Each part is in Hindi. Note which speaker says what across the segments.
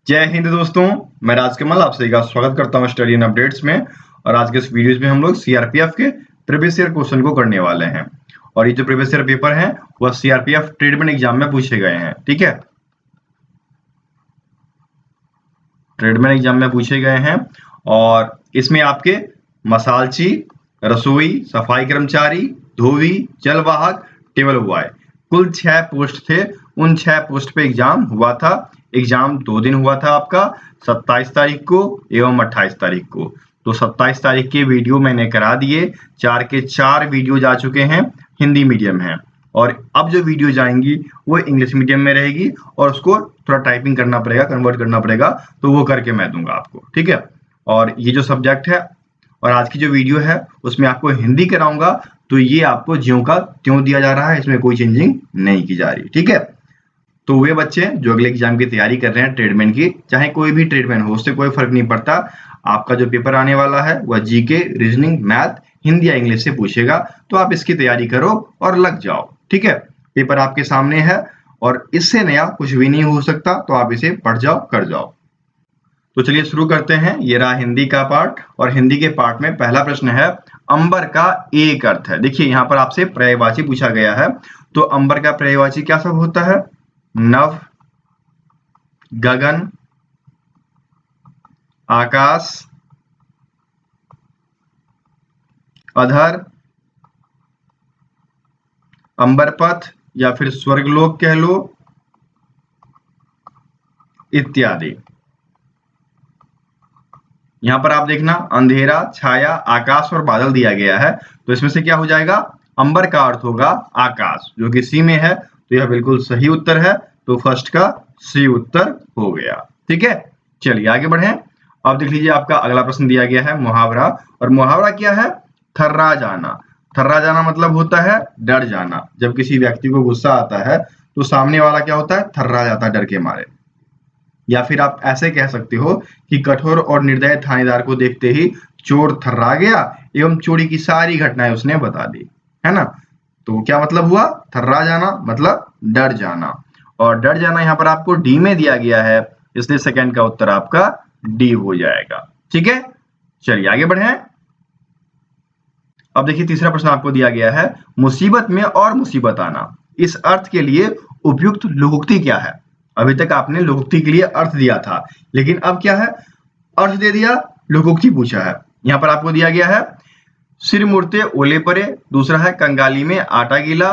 Speaker 1: जय हिंद दोस्तों, मैं राजकमल आपसे का स्वागत करता हूं स्टडी इन अपडेट्स में। और आज के इस वीडियोस में हम लोग सीआरपीएफ के प्रीवियस ईयर क्वेश्चन को करने वाले हैं। और ये जो प्रीवियस ईयर पेपर हैं वह सीआरपीएफ ट्रेडमैन एग्जाम में पूछे गए हैं। ठीक है, ट्रेडमैन एग्जाम में पूछे गए हैं। और इसमें आपके मसालची, रसोई, सफाई कर्मचारी, धोबी, जलवाहक, टेबल बॉय कुल 6 पोस्ट थे। उन 6 पोस्ट पे एग्जाम हुआ था। एग्जाम 2 दिन हुआ था आपका, 27 तारीख को एवं 28 तारीख को। तो 27 तारीख के वीडियो मैंने करा दिए, 4 के 4 वीडियो जा चुके हैं, हिंदी मीडियम है। और अब जो वीडियो जाएंगी वो इंग्लिश मीडियम में रहेगी और उसको थोड़ा टाइपिंग करना पड़ेगा, कन्वर्ट करना पड़ेगा, तो वो करके मैं दूंगा आपको। ठीक है, और ये जो सब्जेक्ट है और आज की जो वीडियो है उसमें आपको हिंदी कराऊंगा, तो ये आपको ज्यों का त्यों दिया जा रहा है, इसमें कोई चेंजिंग नहीं की जा रही। ठीक है, तो वे बच्चे जो अगले एग्जाम की तैयारी कर रहे हैं ट्रेडमैन की, चाहे कोई भी ट्रेडमैन हो, उससे कोई फर्क नहीं पड़ता। आपका जो पेपर आने वाला है वह जीके, रीजनिंग, मैथ, हिंदी या इंग्लिश से पूछेगा, तो आप इसकी तैयारी करो और लग जाओ। ठीक है, पेपर आपके सामने है और इससे नया कुछ भी नहीं हो सकता, तो आप इसे पढ़ जाओ, कर जाओ। तो चलिए शुरू करते हैं। ये रहा हिंदी का पार्ट, और हिंदी के पार्ट में पहला प्रश्न है, अंबर का एक अर्थ है। देखिए यहाँ पर आपसे पर्यायवाची पूछा गया है, तो अंबर का पर्यायवाची क्या सब होता है? नभ, गगन, आकाश, अधर, अंबरपथ या फिर स्वर्गलोक कह लो, इत्यादि। यहां पर आप देखना, अंधेरा, छाया, आकाश और बादल दिया गया है, तो इसमें से क्या हो जाएगा? अंबर का अर्थ होगा आकाश, जो कि सी में है, तो यह बिल्कुल सही उत्तर है। तो फर्स्ट का सी उत्तर हो गया। ठीक है, चलिए आगे बढ़ें। अब देख लीजिए, आपका अगला प्रश्न दिया गया है मुहावरा। और मुहावरा क्या है? थर्रा जाना। थर्रा जाना मतलब होता है डर जाना। जब किसी व्यक्ति को गुस्सा आता है तो सामने वाला क्या होता है? थर्रा जाता है डर के मारे। या फिर आप ऐसे कह सकते हो कि कठोर और निर्दय थानेदार को देखते ही चोर थर्रा गया एवं चोरी की सारी घटनाएं उसने बता दी, है ना। तो क्या मतलब हुआ? थर्रा जाना मतलब डर जाना। और डर जाना यहाँ पर आपको डी में दिया गया है, इसलिए सेकंड का उत्तर आपका डी हो जाएगा। ठीक है, चलिए आगे बढ़ें। अब देखिए तीसरा प्रश्न आपको दिया गया है, मुसीबत में और मुसीबत आना, इस अर्थ के लिए उपयुक्त लोकोक्ति क्या है? अभी तक आपने लोकोक्ति के लिए अर्थ दिया था, लेकिन अब क्या है? अर्थ दे दिया, लोकोक्ति पूछा है। यहाँ पर आपको दिया गया है, सिर मुड़ते ओले परे, दूसरा है कंगाली में आटा गीला,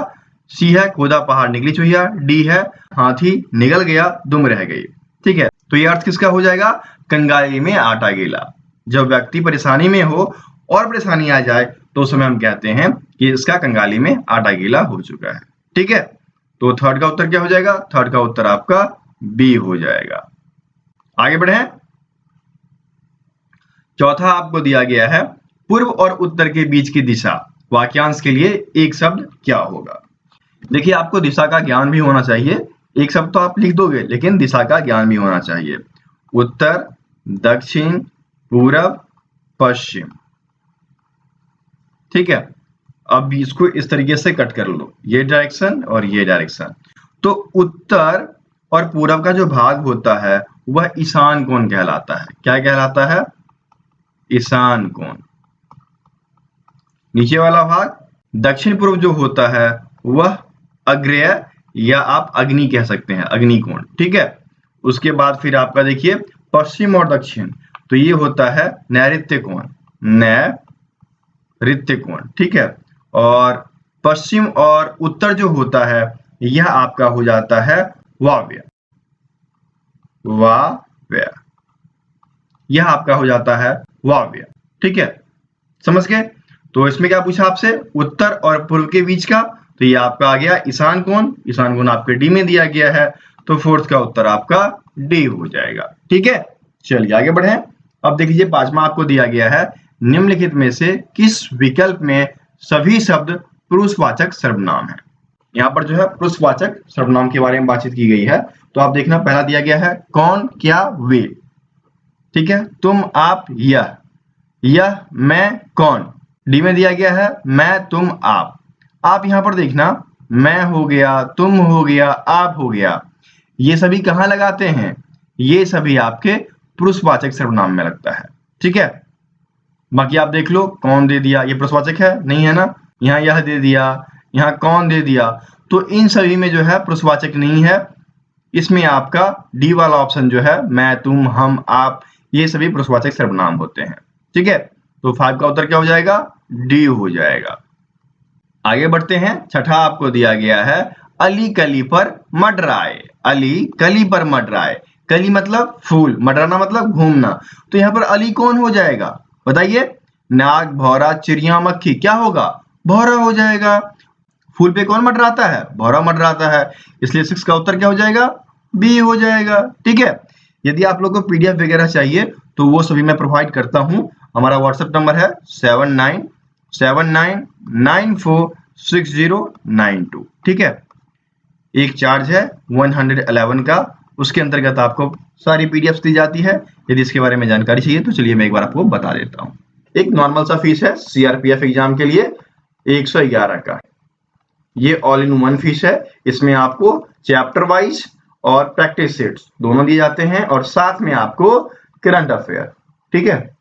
Speaker 1: सी है खोदा पहाड़ निकली चुहिया, डी है हाथी निगल गया दुम रह गई। ठीक है, तो ये अर्थ किसका हो जाएगा? कंगाली में आटा गीला। जब व्यक्ति परेशानी में हो और परेशानी आ जाए तो उस समय हम कहते हैं कि इसका कंगाली में आटा गीला हो चुका है। ठीक है, तो थर्ड का उत्तर क्या हो जाएगा? थर्ड का उत्तर आपका बी हो जाएगा। आगे बढ़े। चौथा आपको दिया गया है, पूर्व और उत्तर के बीच की दिशा, वाक्यांश के लिए एक शब्द क्या होगा? देखिए आपको दिशा का ज्ञान भी होना चाहिए। एक शब्द तो आप लिख दोगे, लेकिन दिशा का ज्ञान भी होना चाहिए। उत्तर, दक्षिण, पूरब, पश्चिम। ठीक है, अब इसको इस तरीके से कट कर लो, ये डायरेक्शन और ये डायरेक्शन। तो उत्तर और पूरब का जो भाग होता है वह ईशान कोण कहलाता है। क्या कहलाता है? ईशान कोण। नीचे वाला भाग दक्षिण पूर्व जो होता है वह अग्रेय, या आप अग्नि कह सकते हैं, अग्नि कोण। ठीक है, उसके बाद फिर आपका देखिए पश्चिम और दक्षिण, तो ये होता है नैऋत्य कोण, नैऋत्य कोण। ठीक है, और पश्चिम और उत्तर जो होता है यह आपका हो जाता है वायव्य, वायव्य, यह आपका हो जाता है वायव्य। ठीक है, समझ गए? तो इसमें क्या पूछा आपसे? उत्तर और पूर्व के बीच का, तो ये आपका आ गया ईशान कोण। ईशान कोण आपके डी में दिया गया है, तो फोर्थ का उत्तर आपका डी हो जाएगा। ठीक है, चलिए आगे बढ़े। अब देख लीजिए पांचवा आपको दिया गया है, निम्नलिखित में से किस विकल्प में सभी शब्द पुरुषवाचक सर्वनाम है? यहाँ पर जो है पुरुषवाचक सर्वनाम के बारे में बातचीत की गई है। तो आप देखना, पहला दिया गया है कौन, क्या, वे। ठीक है, तुम, आप, यह, मैं, कौन। डी में दिया गया है मैं, तुम, आप। आप यहाँ पर देखना, मैं हो गया, तुम हो गया, आप हो गया, ये सभी कहाँ लगाते हैं? ये सभी आपके पुरुषवाचक सर्वनाम में लगता है। ठीक है, बाकी आप देख लो कौन दे दिया, ये पुरुषवाचक है नहीं है ना, यहाँ यह दे दिया, यहाँ कौन दे दिया, तो इन सभी में जो है पुरुषवाचक नहीं है। इसमें आपका डी वाला ऑप्शन जो है मैं, तुम, हम, आप, ये सभी पुरुषवाचक सर्वनाम होते हैं। ठीक है, तो 5 का उत्तर क्या हो जाएगा, डी हो जाएगा। आगे बढ़ते हैं, छठा आपको दिया गया है अली कली पर मंडराए। अली कली पर मंडराए, कली मतलब फूल, मंडराना मतलब घूमना, तो यहाँ पर अली कौन हो जाएगा बताइए, नाग, भौरा, चिड़िया, मक्खी, क्या होगा, भौरा हो जाएगा। फूल पे कौन मंडराता है, भौरा मंडराता है, इसलिए 6 का उत्तर क्या हो जाएगा, बी हो जाएगा। ठीक है, यदि आप लोगों को पीडीएफ वगैरह चाहिए तो वो सभी मैं प्रोवाइड करता हूँ। हमारा व्हाट्सएप नंबर है 7979946092। ठीक है, एक चार्ज है 111 का, उसके अंतर्गत आपको सारी पीडीएफ दी जाती है। यदि इसके बारे में जानकारी चाहिए तो चलिए मैं एक बार आपको बता देता हूँ। एक नॉर्मल सा फीस है सीआरपीएफ एग्जाम के लिए 111 का, ये ऑल इन वन फीस है। इसमें आपको चैप्टर वाइज और प्रैक्टिस सेट्स दोनों दिए जाते हैं और साथ में आपको करंट अफेयर। ठीक है,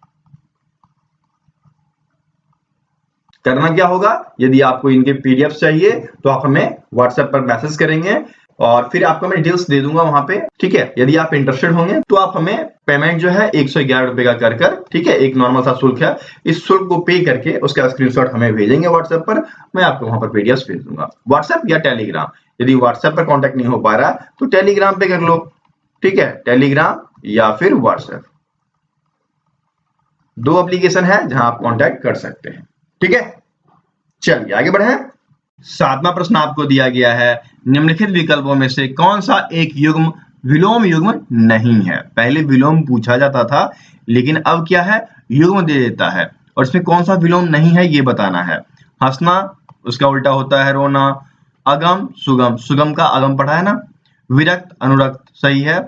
Speaker 1: करना क्या होगा, यदि आपको इनके पीडीएफ चाहिए तो आप हमें व्हाट्सएप पर मैसेज करेंगे और फिर आपको मैं डिटेल्स दे दूंगा वहां पे। ठीक है, यदि आप इंटरेस्टेड होंगे तो आप हमें पेमेंट जो है 111 रुपए का कर ठीक है, एक नॉर्मल सा शुल्क है, इस शुल्क को पे करके उसका स्क्रीनशॉट हमें भेजेंगे व्हाट्सएप पर, मैं आपको वहां पर पीडीएफ भेज दूंगा, व्हाट्सएप या टेलीग्राम। यदि व्हाट्सएप पर कॉन्टेक्ट नहीं हो पा रहा तो टेलीग्राम पे कर लो। ठीक है, टेलीग्राम या फिर व्हाट्सएप, दो एप्लीकेशन है जहां आप कॉन्टेक्ट कर सकते हैं। ठीक है, चलिए आगे बढ़े। 7वां प्रश्न आपको दिया गया है, निम्नलिखित विकल्पों में से कौन सा एक युग्म विलोम युग्म नहीं है। पहले विलोम पूछा जाता था लेकिन अब क्या है, युग्म दे देता है, और इसमें कौन सा विलोम नहीं है ये बताना है। हंसना, उसका उल्टा होता है रोना। अगम, सुगम, सुगम का अगम पढ़ा है ना। विरक्त, अनुरक्त, सही है।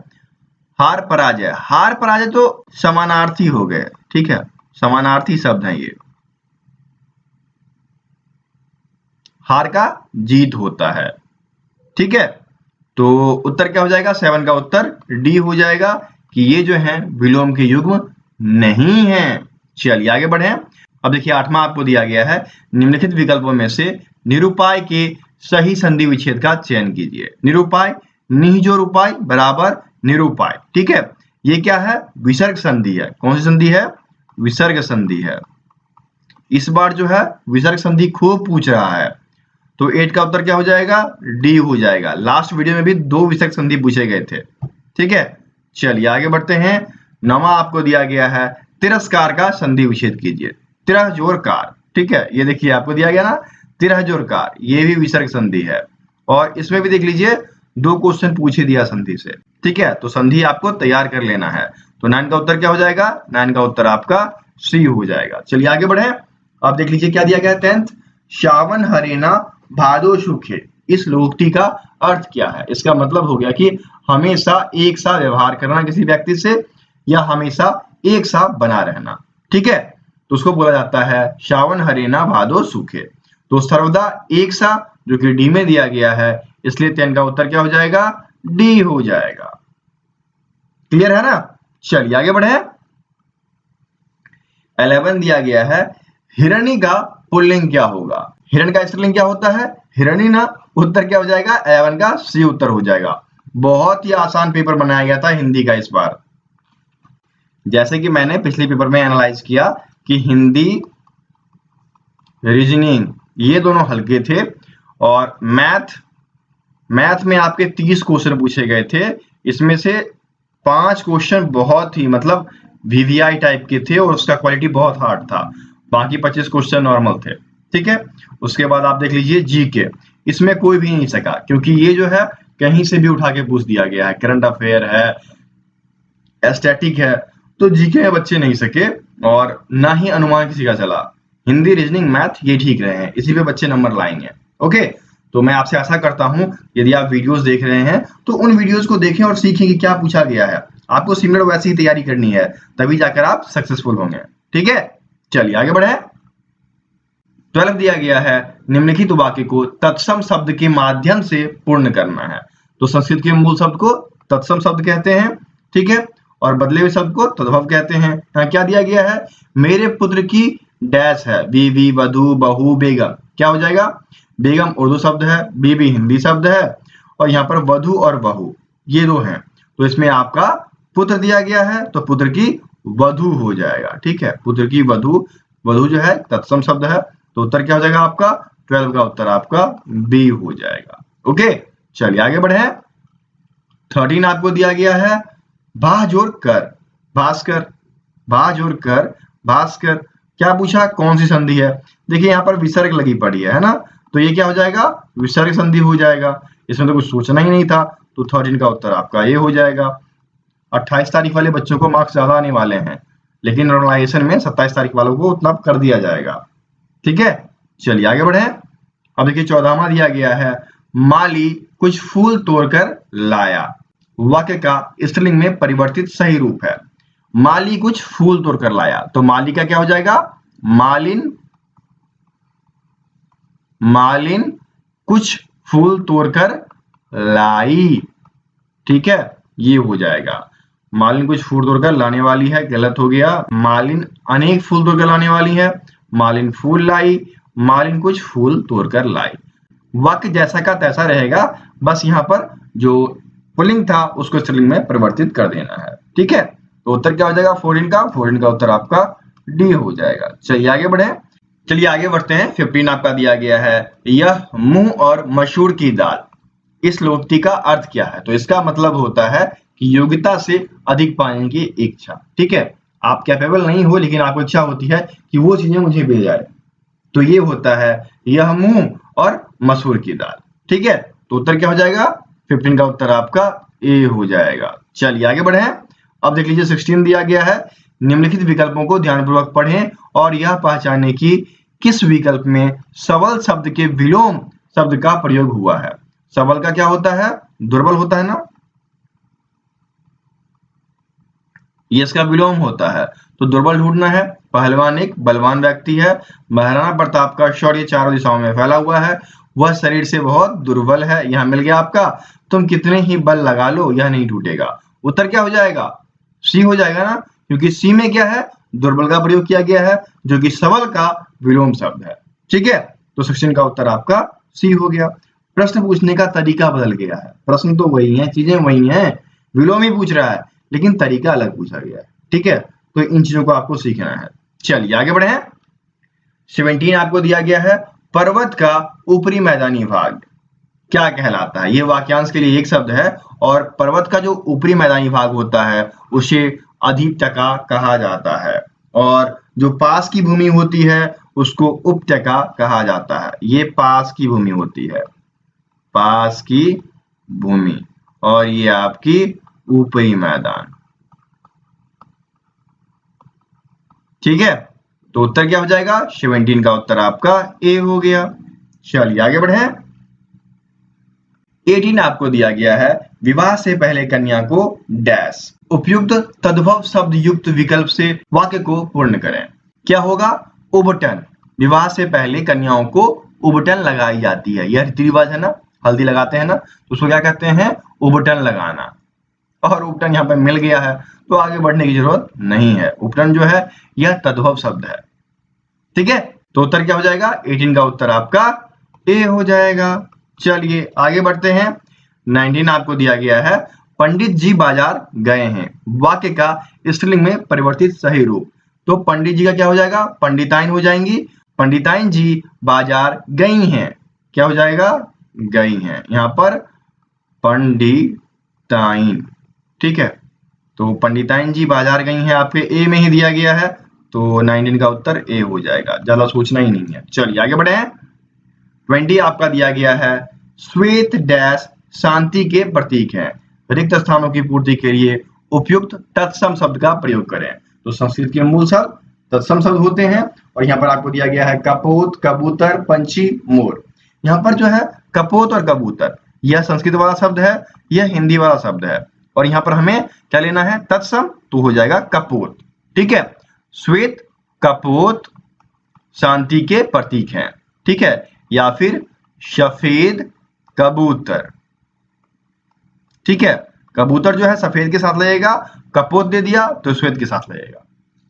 Speaker 1: हार पराजय, हार पराजय तो समानार्थी हो गए। ठीक है, समानार्थी शब्द है ये, हार का जीत होता है। ठीक है, तो उत्तर क्या हो जाएगा, 7 का उत्तर डी हो जाएगा कि ये जो है विलोम के युग्म नहीं है। चलिए आगे बढ़े। अब देखिए 8वां आपको दिया गया है, निम्नलिखित विकल्पों में से निरूपाय के सही संधि विच्छेद का चयन कीजिए। निरूपाय, निजोरूपाय बराबर निरूपाय। ठीक है, ये क्या है, विसर्ग संधि है। कौन सी संधि है, विसर्ग संधि है। इस बार जो है विसर्ग संधि खूब पूछ रहा है, तो 8 का उत्तर क्या हो जाएगा, डी हो जाएगा। लास्ट वीडियो में भी 2 विसर्ग संधि पूछे गए थे। ठीक है, चलिए आगे बढ़ते हैं। 9वां आपको दिया गया है, तिरस्कार का संधि विच्छेद कीजिए। तिरह जोर कार, ठीक है, ये देखिए आपको दिया गया ना, तिरह जोर कार, ये भी विसर्ग संधि है, और इसमें भी देख लीजिए 2 क्वेश्चन पूछ ही दिया संधि से। ठीक है, तो संधि आपको तैयार कर लेना है। तो 9 का उत्तर क्या हो जाएगा, 9 का उत्तर आपका सी हो जाएगा। चलिए आगे बढ़े। अब देख लीजिए क्या दिया गया है 10th, श्रावण हरेना भादो सुखे, इस लोकोक्ति का अर्थ क्या है। इसका मतलब हो गया कि हमेशा एक सा व्यवहार करना किसी व्यक्ति से, या हमेशा एक सा बना रहना। ठीक है, तो उसको बोला जाता है श्रावण हरेना भादो सुखे। तो सर्वदा एक सा, जो कि डी में दिया गया है, इसलिए 10 का उत्तर क्या हो जाएगा, डी हो जाएगा। क्लियर है ना। चलिए आगे बढ़े। 11 दिया गया है, हिरणी का पुल्लिंग क्या होगा। हिरण का स्त्रीलिंग क्या होता है, हिरणी ना। उत्तर क्या हो जाएगा, 11 का सी उत्तर हो जाएगा। बहुत ही आसान पेपर बनाया गया था हिंदी का इस बार। जैसे कि मैंने पिछले पेपर में एनालाइज किया कि हिंदी, रीजनिंग ये दोनों हल्के थे, और मैथ में आपके 30 क्वेश्चन पूछे गए थे। इसमें से 5 क्वेश्चन बहुत ही मतलब वीवीआई टाइप के थे और उसका क्वालिटी बहुत हार्ड था, बाकी 25 क्वेश्चन नॉर्मल थे। ठीक है, उसके बाद आप देख लीजिए जीके, इसमें कोई भी नहीं सका, क्योंकि ये जो है कहीं से भी उठा के पूछ दिया गया है। करंट अफेयर है, एस्थेटिक है, तो जीके में बच्चे नहीं सके, और ना ही अनुमान किसी का चला। हिंदी, रीजनिंग, मैथ ये ठीक रहे हैं, इसी पे बच्चे नंबर लाएंगे। ओके, तो मैं आपसे आशा करता हूं यदि आप वीडियोस देख रहे हैं तो उन वीडियोस को देखें और सीखें कि क्या पूछा गया है। आपको सिमिलर वैसी ही तैयारी करनी है, तभी जाकर आप सक्सेसफुल होंगे। ठीक है, चलिए आगे बढ़े। 12 दिया गया है, निम्नलिखित वाक्य को तत्सम शब्द के माध्यम से पूर्ण करना है। तो संस्कृत के मूल शब्द को तत्सम शब्द कहते हैं, ठीक है, और बदले हुए शब्द को तद्भव कहते हैं। यहाँ क्या दिया गया है, मेरे पुत्र की डैश है, बीवी, वधु, बहू, बेगम। क्या हो जाएगा, बेगम उर्दू शब्द है, बीवी हिंदी शब्द है, और यहाँ पर वधु और बहू ये दो हैं, तो इसमें आपका पुत्र दिया गया है तो पुत्र की वधु हो जाएगा। ठीक है, पुत्र की वधु, वधु जो है तत्सम शब्द है, तो उत्तर क्या हो जाएगा आपका 12 का उत्तर आपका बी हो जाएगा। ओके, चलिए आगे बढ़े। 13 आपको दिया गया है, भा जोड़ कर भास्कर, भा जोड़ कर भास्कर। क्या पूछा, कौन सी संधि है? देखिए यहाँ पर विसर्ग लगी पड़ी है ना, तो ये क्या हो जाएगा, विसर्ग संधि हो जाएगा। इसमें तो कुछ सोचना ही नहीं था, तो 13 का उत्तर आपका ये हो जाएगा। 28 तारीख वाले बच्चों को मार्क्स ज्यादा आने वाले हैं, लेकिन नॉर्मलाइजेशन में 27 तारीख वालों को उतना कर दिया जाएगा। ठीक है, चलिए आगे बढ़े। अब देखिए 14वां दिया गया है, माली कुछ फूल तोड़कर लाया। वाक्य का स्त्रीलिंग में परिवर्तित सही रूप है, माली कुछ फूल तोड़कर लाया, तो माली का क्या हो जाएगा, मालिन, मालिन कुछ फूल तोड़कर लाई। ठीक है, ये हो जाएगा। मालिन कुछ फूल तोड़कर लाने वाली है, गलत हो गया। मालिन अनेक फूल तोड़कर लाने वाली है, मालिन फूल लाई, मालिन कुछ फूल तोड़कर लाई। वाक्य जैसा का तैसा रहेगा, बस यहाँ पर जो पुल्लिंग था उसको स्त्रीलिंग में परिवर्तित कर देना है। ठीक है, तो उत्तर क्या हो जाएगा 14 का, 14 का उत्तर आपका डी हो जाएगा। चलिए आगे बढ़े। चलिए आगे बढ़ते हैं। 15 आपका दिया गया है, यह मूंग और मसूर की दाल। इस लोकोक्ति का अर्थ क्या है? तो इसका मतलब होता है कि योग्यता से अधिक पाने की इच्छा। ठीक है, आप कैपेबल नहीं हो लेकिन आपको इच्छा होती है कि वो चीजें मुझे मिल जाए, तो ये होता है यह मूंग और मसूर की दाल। ठीक है, तो उत्तर क्या हो जाएगा, 15 का उत्तर आपका ए हो जाएगा। चलिए आगे बढ़े। अब देख लीजिए 16 दिया गया है, निम्नलिखित विकल्पों को ध्यानपूर्वक पढ़ें और यह पहचानें कि किस विकल्प में सबल शब्द के विलोम शब्द का प्रयोग हुआ है। सबल का क्या होता है, दुर्बल होता है ना, ये इसका विलोम होता है, तो दुर्बल ढूंढना है। पहलवान एक बलवान व्यक्ति है, महाराणा प्रताप का शौर्य चारों दिशाओं में फैला हुआ है, वह शरीर से बहुत दुर्बल है। यहाँ मिल गया आपका, तुम कितने ही बल लगा लो यह नहीं टूटेगा। उत्तर क्या हो जाएगा, सी हो जाएगा ना, क्योंकि सी में क्या है, दुर्बल का प्रयोग किया गया है जो कि सबल का विलोम शब्द है। ठीक है, तो 16 का उत्तर आपका सी हो गया। प्रश्न पूछने का तरीका बदल गया है, प्रश्न तो वही है, चीजें वही हैं, विलोम ही पूछ रहा है लेकिन तरीका अलग पूछा गया है। ठीक है, तो इन चीजों को आपको सीखना है। चलिए आगे बढ़े। 17 आपको दिया गया है, पर्वत का ऊपरी मैदानी भाग क्या कहलाता है। यह वाक्यांश के लिए एक शब्द है, और पर्वत का जो ऊपरी मैदानी भाग होता है उसे अधिटका कहा जाता है, और जो पास की भूमि होती है उसको उपत्यका कहा जाता है। ये पास की भूमि होती है, पास की भूमि, और ये आपकी ऊपरी मैदान। ठीक है, तो उत्तर क्या हो जाएगा, 17 का उत्तर आपका ए हो गया। चलिए आगे बढ़े। 18 आपको दिया गया है, विवाह से पहले कन्या को डैश। उपयुक्त तद्भव शब्द युक्त विकल्प से वाक्य को पूर्ण करें। क्या होगा, उबटन। विवाह से पहले कन्याओं को उबटन लगाई जाती है, यह रीति रिवाज है ना, हल्दी लगाते हैं ना, तो उसको क्या कहते हैं, उबटन लगाना। और उपटन यहाँ पे मिल गया है तो आगे बढ़ने की जरूरत नहीं है। उपटन जो है यह तद्भव शब्द है। ठीक है, तो उत्तर क्या हो जाएगा, 18 का उत्तर आपका ए हो जाएगा। चलिए आगे बढ़ते हैं। 19 आपको दिया गया है, पंडित जी बाजार गए हैं। वाक्य का स्त्रीलिंग में परिवर्तित सही रूप, तो पंडित जी का क्या हो जाएगा, पंडिताइन हो जाएंगी। पंडिताइन जी बाजार गई हैं, क्या हो जाएगा, गई हैं। यहाँ पर पंडिताइन। ठीक है, तो पंडिताइन जी बाजार गई हैं आपके ए में ही दिया गया है, तो 19 का उत्तर ए हो जाएगा, ज्यादा सोचना ही नहीं है। चलिए आगे बढ़े। 20 आपका दिया गया है, श्वेत डैश शांति के प्रतीक हैं। रिक्त स्थानों की पूर्ति के लिए उपयुक्त तत्सम शब्द का प्रयोग करें। तो संस्कृत के मूल शब्द तत्सम शब्द होते हैं, और यहाँ पर आपको दिया गया है कपोत, कबूतर, पंछी, मोर। यहाँ पर जो है कपोत और कबूतर यह संस्कृत वाला शब्द है, यह हिंदी वाला शब्द है, और यहाँ पर हमें क्या लेना है, तत्सम, तो हो जाएगा कपोत। ठीक है, श्वेत कपोत शांति के प्रतीक हैं। ठीक है, या फिर सफेद कबूतर। ठीक है, कबूतर जो है सफेद के साथ लगेगा, कपोत दे दिया तो श्वेत के साथ लगेगा।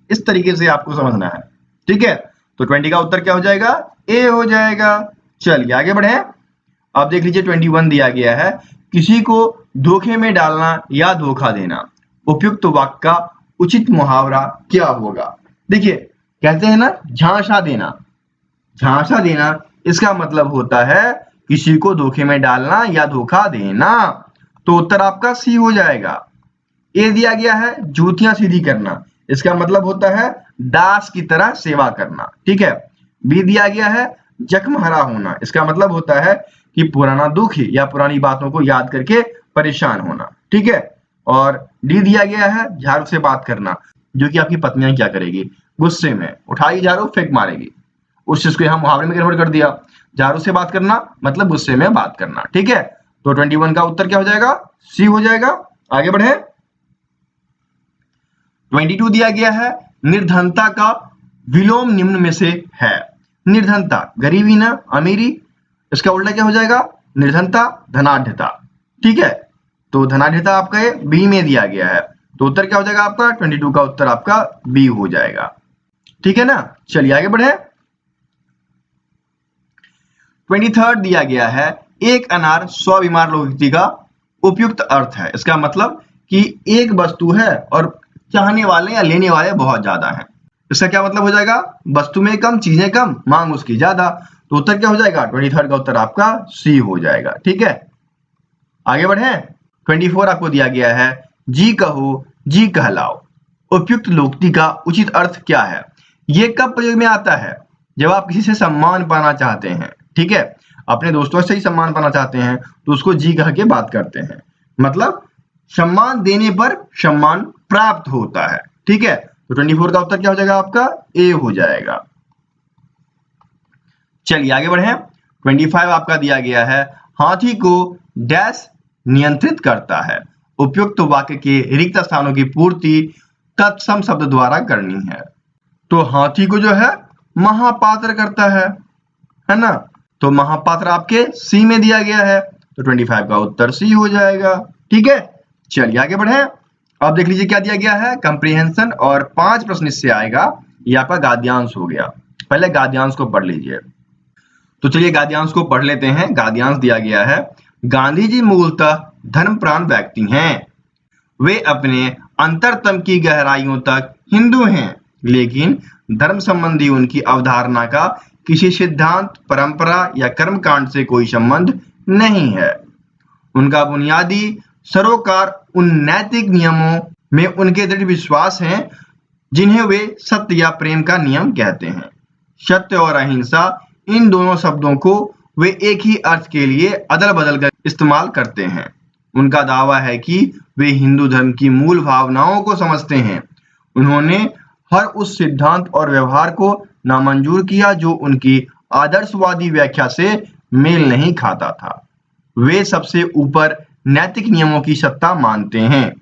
Speaker 1: इस तरीके से आपको समझना है, ठीक है। तो 20 का उत्तर क्या हो जाएगा? ए हो जाएगा। चलिए आगे बढ़े। अब देख लीजिए 21 दिया गया है, किसी को धोखे में डालना या धोखा देना। उपयुक्त वाक्य का उचित मुहावरा क्या होगा? देखिए कहते हैं ना झांसा देना, झांसा देना इसका मतलब होता है किसी को धोखे में डालना या धोखा देना। तो उत्तर आपका सी हो जाएगा। ए दिया गया है जूतियां सीधी करना, इसका मतलब होता है दास की तरह सेवा करना, ठीक है। बी दिया गया है जख्महरा होना, इसका मतलब होता है कि पुराना दुख या पुरानी बातों को याद करके परेशान होना, ठीक है। और डी दिया गया है झाड़ू से बात करना, जो कि आपकी पत्नियां क्या करेगी? गुस्से में उठाई झाड़ू फेंक मारेगी। उस चीज को यहाँ मुहावरे में कन्वर्ट कर दिया, झाड़ू से बात करना मतलब गुस्से में बात करना, ठीक है। तो 21 का उत्तर क्या हो जाएगा? सी हो जाएगा। आगे बढ़े। 22 दिया गया है निर्धनता का विलोम निम्न में से है। निर्धनता गरीबी ना अमीरी, इसका उल्टा क्या हो जाएगा? निर्धनता धनाढ्यता, ठीक है। तो धनाढ्यता आपका ये बी में दिया गया है, तो उत्तर क्या हो जाएगा आपका? 22 का उत्तर आपका बी हो जाएगा, ठीक है ना। चलिए आगे बढ़े। 23 दिया गया है एक अनार 100 बीमार लोगों का उपयुक्त अर्थ है। इसका मतलब कि एक वस्तु है और चाहने वाले या लेने वाले बहुत ज्यादा हैं। इसका क्या मतलब हो जाएगा? वस्तु में कम चीजें कम, मांग उसकी ज्यादा। तो उत्तर क्या हो जाएगा? 23 का उत्तर आपका सी हो जाएगा, ठीक है। आगे बढ़े। 24 आपको दिया गया है जी कहो जी कहलाओ। उपयुक्त लोकोक्ति का उचित अर्थ क्या है? ये कब प्रयोग में आता है? जब आप किसी से सम्मान पाना चाहते हैं, ठीक है। अपने दोस्तों से ही सम्मान पाना चाहते हैं तो उसको जी कह के बात करते हैं, मतलब सम्मान देने पर सम्मान प्राप्त होता है, ठीक है। तो 24 का उत्तर क्या हो जाएगा आपका? ए हो जाएगा। चलिए आगे बढ़े। 25 आपका दिया गया है हाथी को डैश नियंत्रित करता है। उपयुक्त वाक्य के रिक्त स्थानों की पूर्ति तत्सम शब्द द्वारा करनी है। तो हाथी को जो है महापात्र करता है ना। तो महापात्र आपके सी में दिया गया है, तो 25 का उत्तर सी हो जाएगा, ठीक है। चलिए आगे बढ़े। अब देख लीजिए क्या दिया गया है कंप्रीहेंशन, और 5 प्रश्न इससे आएगा। ये आपका गाद्यांश हो गया। पहले गाद्यांश को पढ़ लीजिए। तो चलिए गाद्यांश को पढ़ लेते हैं। गाद्यांश दिया गया है गांधी जी मूलतः धर्मप्राण व्यक्ति हैं। वे अपने अंतरतम की गहराइयों तक हिंदू हैं, लेकिन धर्म संबंधी उनकी अवधारणा का किसी सिद्धांत, परंपरा या कर्मकांड से कोई संबंध नहीं है। उनका बुनियादी सरोकार उन नैतिक नियमों में उनके दृढ़ विश्वास हैं जिन्हें वे सत्य या प्रेम का नियम कहते हैं। सत्य और अहिंसा इन दोनों शब्दों को वे एक ही अर्थ के लिए अदल बदल कर इस्तेमाल करते हैं। उनका दावा है कि वे हिंदू धर्म की मूल भावनाओं को समझते हैं। उन्होंने हर उस सिद्धांत और व्यवहार को नामंजूर किया जो उनकी आदर्शवादी व्याख्या से मेल नहीं खाता था। वे सबसे ऊपर नैतिक नियमों की सत्ता मानते हैं,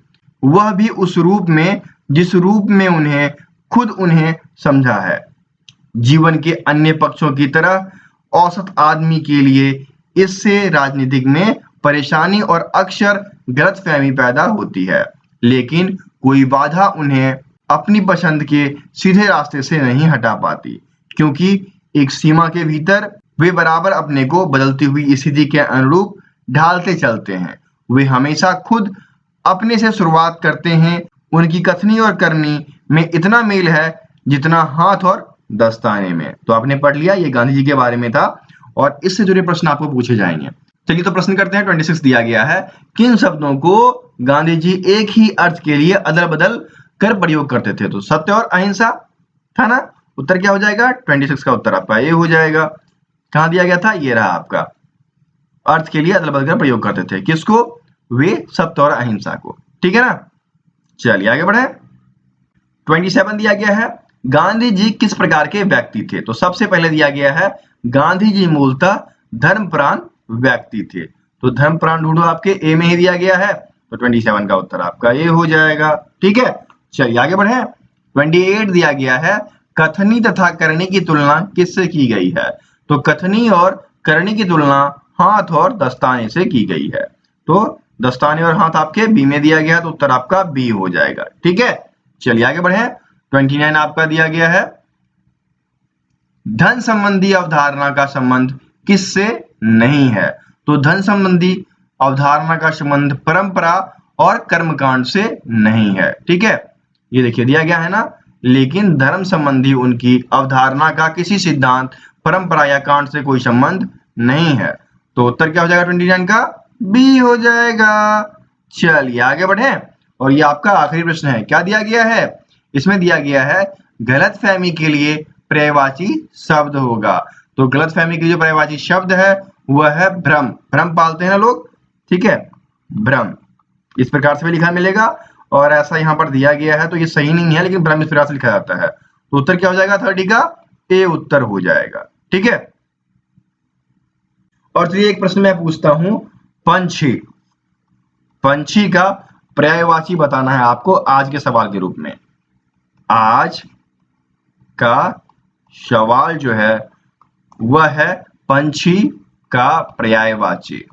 Speaker 1: वह भी उस रूप में जिस रूप में उन्हें खुद उन्हें समझा है। जीवन के अन्य पक्षों की तरह औसत आदमी के लिए इससे राजनीतिक में परेशानी और अक्सर गलतफहमी पैदा होती है, लेकिन कोई बाधा उन्हें अपनी पसंद के सीधे रास्ते से नहीं हटा पाती, क्योंकि एक सीमा के भीतर वे बराबर अपने को बदलती हुई स्थिति के अनुरूप ढालते चलते हैं। वे हमेशा खुद अपने से शुरुआत करते हैं। उनकी कथनी और करनी में इतना मेल है जितना हाथ और दस्ताने में। तो आपने पढ़ लिया, ये गांधी जी के बारे में था और इससे जुड़े प्रश्न आपको पूछे जाएंगे। चलिए तो प्रश्न करते हैं। 26 दिया गया है किन शब्दों को गांधी जी एक ही अर्थ के लिए अदल बदल कर प्रयोग करते थे? तो सत्य और अहिंसा था ना। उत्तर क्या हो जाएगा? 26 का उत्तर आपका ये हो जाएगा। कहां दिया गया था? ये रहा आपका। अर्थ के लिए अदल बदल कर प्रयोग करते थे किसको? वे सत्य और अहिंसा को, ठीक है ना। चलिए आगे बढ़े। 27 दिया गया है गांधी जी किस प्रकार के व्यक्ति थे? तो सबसे पहले दिया गया है गांधी जी मूलतः धर्मप्राण व्यक्ति थे। तो धर्मप्राण ढूंढो, आपके ए में ही दिया गया है, तो 27 का उत्तर आपका ए हो जाएगा, ठीक है। चलिए आगे बढ़े। 28 दिया गया है कथनी तथा करनी की तुलना किससे की गई है? तो कथनी और करनी की तुलना हाथ और दस्ताने से की गई है। तो दस्ताने और हाथ आपके बी में दिया गया है, तो उत्तर आपका बी हो जाएगा। ठीक है, चलिए आगे बढ़े। 29 आपका दिया गया है, धन संबंधी अवधारणा का संबंध किससे नहीं है? तो धन संबंधी अवधारणा का संबंध परंपरा और कर्मकांड से नहीं है। ठीक है, ये देखिए दिया गया है ना, लेकिन धर्म संबंधी उनकी अवधारणा का किसी सिद्धांत, परंपरा या कांड से कोई संबंध नहीं है। तो उत्तर क्या हो जाएगा 29 का? बी हो जाएगा। चलिए आगे बढ़े, और ये आपका आखिरी प्रश्न है। क्या दिया गया है? इसमें दिया गया है गलतफहमी के लिए पर्यायवाची शब्द होगा। तो गलतफहमी के लिए जो पर्यायवाची शब्द है वह है भ्रम। भ्रम पालते हैं ना लोग, ठीक है, भ्रम इस प्रकार से भी लिखा मिलेगा, और ऐसा यहाँ पर दिया गया है तो ये सही नहीं है, लेकिन भ्रम इस प्रकार से लिखा जाता है। तो उत्तर क्या हो जाएगा 30 का? ए उत्तर हो जाएगा। ठीक है, और चलिए एक प्रश्न मैं पूछता हूं, पंछी, पंछी का पर्यायवाची बताना है आपको आज के सवाल के रूप में। आज का सवाल जो है वह है पंछी का पर्यायवाची।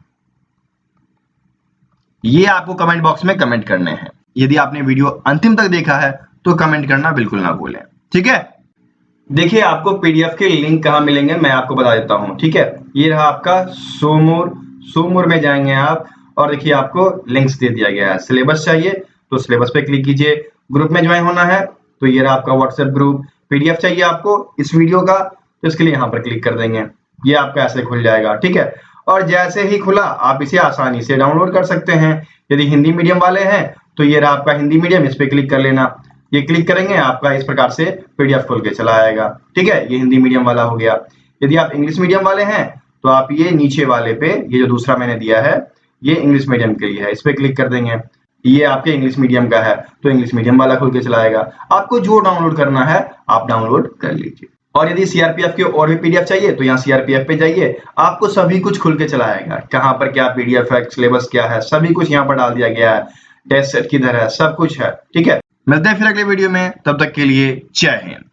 Speaker 1: ये आपको कमेंट बॉक्स में कमेंट करने हैं। यदि आपने वीडियो अंतिम तक देखा है तो कमेंट करना बिल्कुल ना भूलें। ठीक है, देखिए आपको पीडीएफ के लिंक कहाँ मिलेंगे मैं आपको बता देता हूँ। ठीक है, ये रहा आपका सोमोर में जाएंगे आप, और देखिए आपको लिंक्स दे दिया गया है। सिलेबस चाहिए तो सिलेबस पे क्लिक कीजिए, ग्रुप में ज्वाइन होना है तो ये रहा आपका व्हाट्सएप ग्रुप, पीडीएफ चाहिए आपको इस वीडियो का तो इसके लिए यहाँ पर क्लिक कर देंगे, ये आपका ऐसे खुल जाएगा। ठीक है, और जैसे ही खुला आप इसे आसानी से डाउनलोड कर सकते हैं। यदि हिंदी मीडियम वाले हैं तो ये रहा आपका हिंदी मीडियम, इस पे क्लिक कर लेना। ये क्लिक करेंगे आपका इस प्रकार से पीडीएफ खोल के चला आएगा। ठीक है, ये हिंदी मीडियम वाला हो गया। यदि आप इंग्लिश मीडियम वाले हैं तो आप ये नीचे वाले पे, ये जो दूसरा मैंने दिया है ये इंग्लिश मीडियम के लिए है, इस पे क्लिक कर देंगे। ये आपके इंग्लिश मीडियम का है तो इंग्लिश मीडियम वाला खुल के चला आएगा। आपको जो डाउनलोड करना है आप डाउनलोड कर लीजिए। और यदि सीआरपीएफ के और भी पीडीएफ चाहिए तो यहाँ सीआरपीएफ पे जाइए, आपको सभी कुछ खुल के चला आएगा। कहाँ पर क्या पीडीएफ है, सिलेबस क्या है, सभी कुछ यहाँ पर डाल दिया गया है। टेस्ट सेट किधर है, सब कुछ है। ठीक है, मिलते हैं फिर अगले वीडियो में, तब तक के लिए जय हिंद।